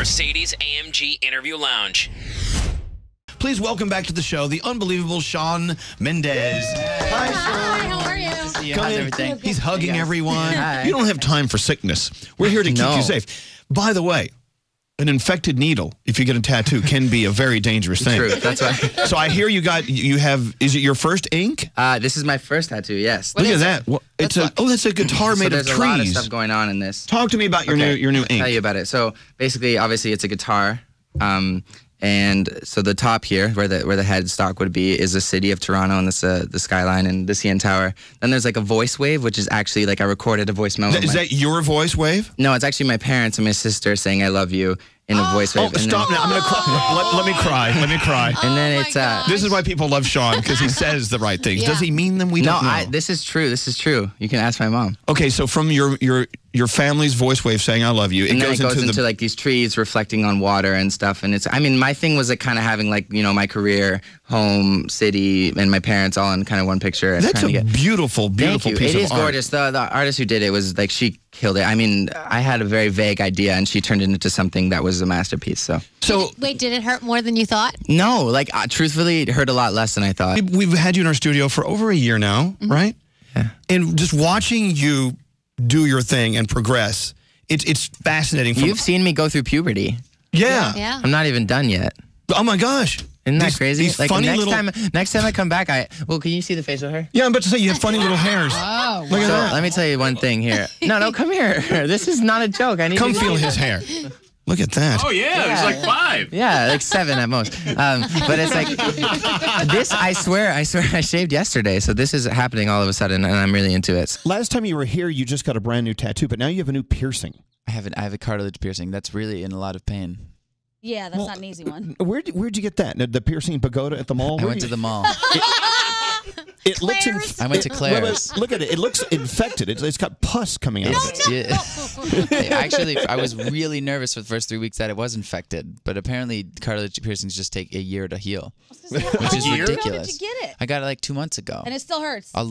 Mercedes-AMG Interview Lounge. Please welcome back to the show the unbelievable Shawn Mendes. Hi, Shawn. How are you? Nice to see you. How's everything? He's hugging everyone. Hi. You don't have time for sickness. We're here to keep you safe. By the way, an infected needle, if you get a tattoo, can be a very dangerous thing. True, that's right. So I hear you have, is it your first ink? This is my first tattoo, yes. Look at that. Well, that's a guitar made of trees. There's a lot of stuff going on in this. Talk to me about your new ink. I'll tell you about it. So basically, obviously, it's a guitar. And so the top here, where the headstock would be, is the city of Toronto and the skyline and the CN Tower. Then there's like a voice wave, which is actually like I recorded a voice memo. Is that your voice wave? No, it's actually my parents and my sister saying "I love you" in a voice wave. Oh, stop now! I'm gonna cry. Let me cry. Let me cry. And then it's this is why people love Shawn, because he says the right things. Yeah. Does he mean them? We don't know. This is true. This is true. You can ask my mom. Okay, so from your family's voice wave saying "I love you," it goes into like these trees reflecting on water and stuff. And it's, I mean, my thing was like kind of having like, you know, my career, home, city, and my parents all in kind of one picture. That's a beautiful, beautiful piece of art. It is gorgeous. The artist who did it was like, she killed it. I mean, I had a very vague idea, and she turned it into something that was a masterpiece. So wait, did it hurt more than you thought? No, like truthfully, it hurt a lot less than I thought. We've had you in our studio for over a year now, right? Yeah. And just watching you do your thing and progress, it's fascinating. You've seen me go through puberty. Yeah. I'm not even done yet. Oh my gosh. Isn't that crazy? These like funny next time I come back, well, can you see the facial hair? Yeah, I'm about to say you have funny little hairs. Oh, look at that. Let me tell you one thing here. No, come here. This is not a joke. I need come you to feel his hair. Look at that. Oh, yeah. He's like 5. Yeah, like 7 at most. But it's like, this, I swear I shaved yesterday. So this is happening all of a sudden, and I'm really into it. Last time you were here, you just got a brand new tattoo, but now you have a new piercing. I have a cartilage piercing. That's really in a lot of pain. Yeah, that's not an easy one. Where'd you get that? The piercing pagoda at the mall? I went to the mall. It looks. I went to Claire's. Look at it. It looks infected. It's got pus coming out of it. Yeah. Actually, I was really nervous for the first 3 weeks that it was infected, but apparently cartilage piercings just take a year to heal, which is ridiculous. When did you get it? I got it like 2 months ago, and it still hurts. I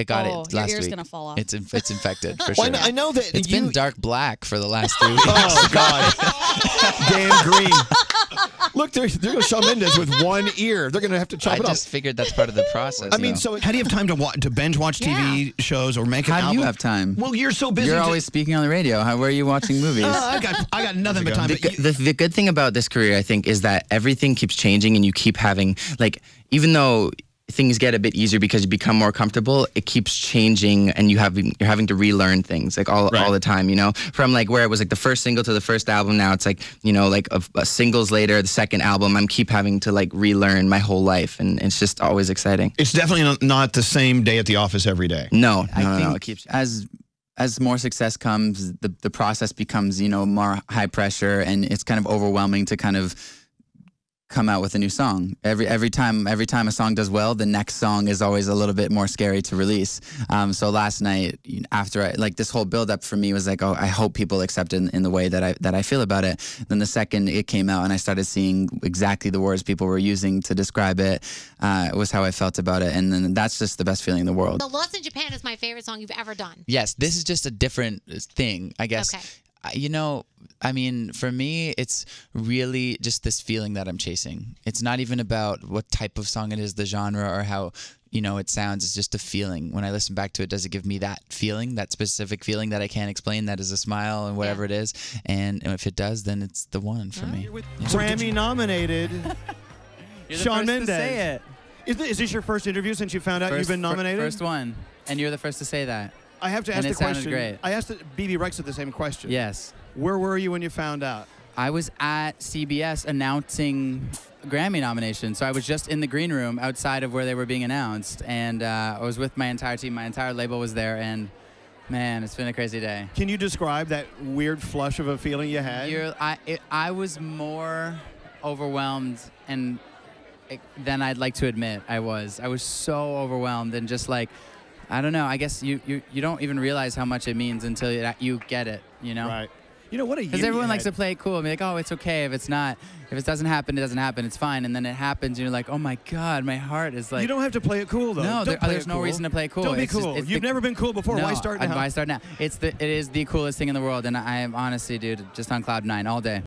got it last week. Your ear's gonna fall off. It's infected for sure. Well, I know that it's been dark black for the last 3 weeks. Oh God, damn green. Look, there goes Shawn Mendes with one ear. They're going to have to chop it off. I just figured that's part of the process. I mean, so how do you have time to binge watch TV shows or make an album? How do you have time? Well, you're so busy. You're always speaking on the radio. Where are you watching movies? I got nothing but time. The good thing about this career, I think, is that everything keeps changing, and you keep having, like, even though things get a bit easier because you become more comfortable, it keeps changing, and you're having to relearn things like all the time, you know, from like where it was like the first single to the first album. Now it's like, you know, like a singles later, the second album, I'm keep having to like relearn my whole life, and it's just always exciting. It's definitely not the same day at the office every day. No, it keeps as more success comes, the process becomes, you know, more high pressure, and it's kind of overwhelming to kind of come out with a new song. Every time a song does well, the next song is always a little bit more scary to release. So last night, after this whole build up for me was like, oh, I hope people accept it in the way that I feel about it. Then the second it came out and I started seeing exactly the words people were using to describe it, was how I felt about it. And then that's just the best feeling in the world. The Lost in Japan is my favorite song you've ever done. Yes, this is just a different thing, I guess. Okay. You know, I mean, for me, it's really just this feeling that I'm chasing. It's not even about what type of song it is, the genre, or how, you know, it sounds. It's just a feeling. When I listen back to it, does it give me that feeling, that specific feeling that I can't explain, that is a smile and whatever it is? And if it does, then it's the one for me. Grammy nominated Shawn Mendes. To say it. Is this your first interview since you found out you've been nominated? First one. And you're the first to say that. I have to ask the question. Great. I asked BB Rex the same question. Yes. Where were you when you found out? I was at CBS announcing Grammy nomination. So I was just in the green room outside of where they were being announced. And I was with my entire team. My entire label was there. And, man, it's been a crazy day. Can you describe that weird flush of a feeling you had? I was more overwhelmed than I'd like to admit I was. I was so overwhelmed and just like, I don't know. I guess you don't even realize how much it means until you get it, you know? Right. You know what a year. Because everyone likes to play it cool and be like, oh, it's okay if it's not. If it doesn't happen, it doesn't happen. It's fine. And then it happens, and you're like, oh my God, my heart is like. You don't have to play it cool though. No, there's no reason to play it cool. Don't be cool. You've never been cool before. No, why start now? Why start now? It is the coolest thing in the world, and I am honestly, dude, just on cloud 9 all day.